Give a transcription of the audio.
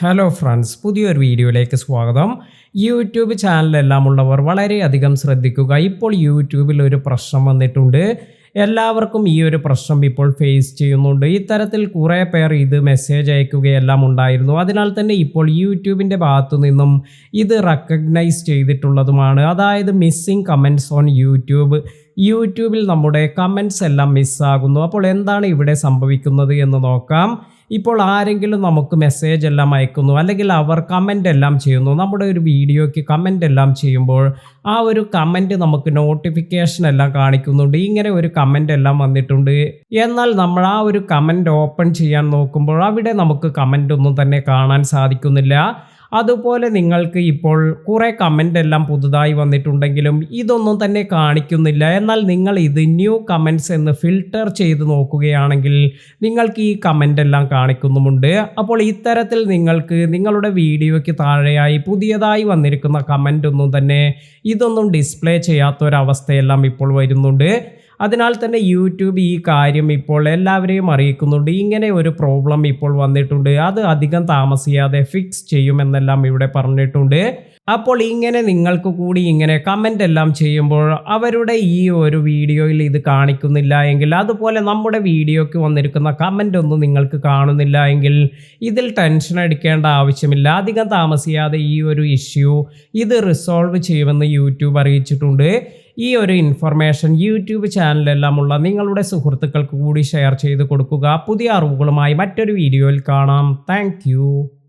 Hello friends, പുതിയൊരു വീഡിയോയിലേക്ക് സ്വാഗതം. യൂട്യൂബ് ചാനലെല്ലാം ഉള്ളവർ വളരെയധികം ശ്രദ്ധിക്കുക. ഇപ്പോൾ യൂട്യൂബിൽ ഒരു പ്രശ്നം വന്നിട്ടുണ്ട്. എല്ലാവർക്കും ഈ ഒരു പ്രശ്നം ഇപ്പോൾ ഫേസ് ചെയ്യുന്നുണ്ട്. ഇത്തരത്തിൽ കുറേ പേർ ഇത് മെസ്സേജ് അയക്കുകയെല്ലാം ഉണ്ടായിരുന്നു. അതിനാൽ തന്നെ ഇപ്പോൾ യൂട്യൂബിൻ്റെ ഭാഗത്തു നിന്നും ഇത് റെക്കഗ്നൈസ് ചെയ്തിട്ടുള്ളതുമാണ്. അതായത് മിസ്സിംഗ് കമൻറ്റ്സ് ഓൺ യൂട്യൂബിൽ നമ്മുടെ കമൻറ്റ്സ് എല്ലാം മിസ്സാകുന്നു. അപ്പോൾ എന്താണ് ഇവിടെ സംഭവിക്കുന്നത് എന്ന് നോക്കാം. ഇപ്പോൾ ആരെങ്കിലും നമുക്ക് മെസ്സേജ് എല്ലാം അയക്കുന്നു, അല്ലെങ്കിൽ അവർ കമൻ്റ് എല്ലാം ചെയ്യുന്നു. നമ്മുടെ ഒരു വീഡിയോയ്ക്ക് കമൻ്റ് എല്ലാം ചെയ്യുമ്പോൾ ആ ഒരു കമൻ്റ് നമുക്ക് നോട്ടിഫിക്കേഷൻ എല്ലാം കാണിക്കുന്നുണ്ട്. ഇങ്ങനെ ഒരു കമൻ്റ് എല്ലാം വന്നിട്ടുണ്ട്. എന്നാൽ നമ്മൾ ആ ഒരു കമൻ്റ് ഓപ്പൺ ചെയ്യാൻ നോക്കുമ്പോൾ അവിടെ നമുക്ക് കമൻ്റ് ഒന്നും തന്നെ കാണാൻ സാധിക്കുന്നില്ല. അതുപോലെ നിങ്ങൾക്ക് ഇപ്പോൾ കുറേ കമൻ്റ് എല്ലാം പുതുതായി വന്നിട്ടുണ്ടെങ്കിലും ഇതൊന്നും തന്നെ കാണിക്കുന്നില്ല. എന്നാൽ നിങ്ങൾ ഇത് ന്യൂ കമൻറ്റ്സ് എന്ന് ഫിൽട്ടർ ചെയ്ത് നോക്കുകയാണെങ്കിൽ നിങ്ങൾക്ക് ഈ കമൻ്റ് എല്ലാം കാണിക്കുന്നുമുണ്ട്. അപ്പോൾ ഇത്തരത്തിൽ നിങ്ങൾക്ക് നിങ്ങളുടെ വീഡിയോയ്ക്ക് താഴെയായി പുതിയതായി വന്നിരിക്കുന്ന കമൻ്റ് ഒന്നും തന്നെ ഇതൊന്നും ഡിസ്പ്ലേ ചെയ്യാത്തൊരവസ്ഥയെല്ലാം ഇപ്പോൾ വരുന്നുണ്ട്. അതിനാൽ തന്നെ യൂട്യൂബ് ഈ കാര്യം ഇപ്പോൾ എല്ലാവരെയും അറിയിക്കുന്നുണ്ട്. ഇങ്ങനെ ഒരു പ്രോബ്ലം ഇപ്പോൾ വന്നിട്ടുണ്ട്, അത് അധികം താമസിയാതെ ഫിക്സ് ചെയ്യുമെന്നെല്ലാം ഇവിടെ പറഞ്ഞിട്ടുണ്ട്. അപ്പോൾ ഇങ്ങനെ നിങ്ങൾക്ക് കൂടി ഇങ്ങനെ കമൻ്റ് എല്ലാം ചെയ്യുമ്പോൾ അവരുടെ ഈ ഒരു വീഡിയോയിൽ ഇത് കാണിക്കുന്നില്ല എങ്കിൽ, അതുപോലെ നമ്മുടെ വീഡിയോയ്ക്ക് വന്നിരിക്കുന്ന കമൻ്റ് ഒന്നും നിങ്ങൾക്ക് കാണുന്നില്ല എങ്കിൽ ഇതിൽ ടെൻഷൻ അടിക്കേണ്ട ആവശ്യമില്ല. അധികം താമസിയാതെ ഈ ഒരു ഇഷ്യൂ ഇത് റിസോൾവ് ചെയ്യുമെന്ന് യൂട്യൂബ് അറിയിച്ചിട്ടുണ്ട്. ഈ ഒരു ഇൻഫർമേഷൻ യൂട്യൂബ് ചാനലെല്ലാമുള്ള നിങ്ങളുടെ സുഹൃത്തുക്കൾക്ക് കൂടി ഷെയർ ചെയ്ത് കൊടുക്കുക. പുതിയ അറിവുകളുമായി മറ്റൊരു വീഡിയോയിൽ കാണാം. താങ്ക്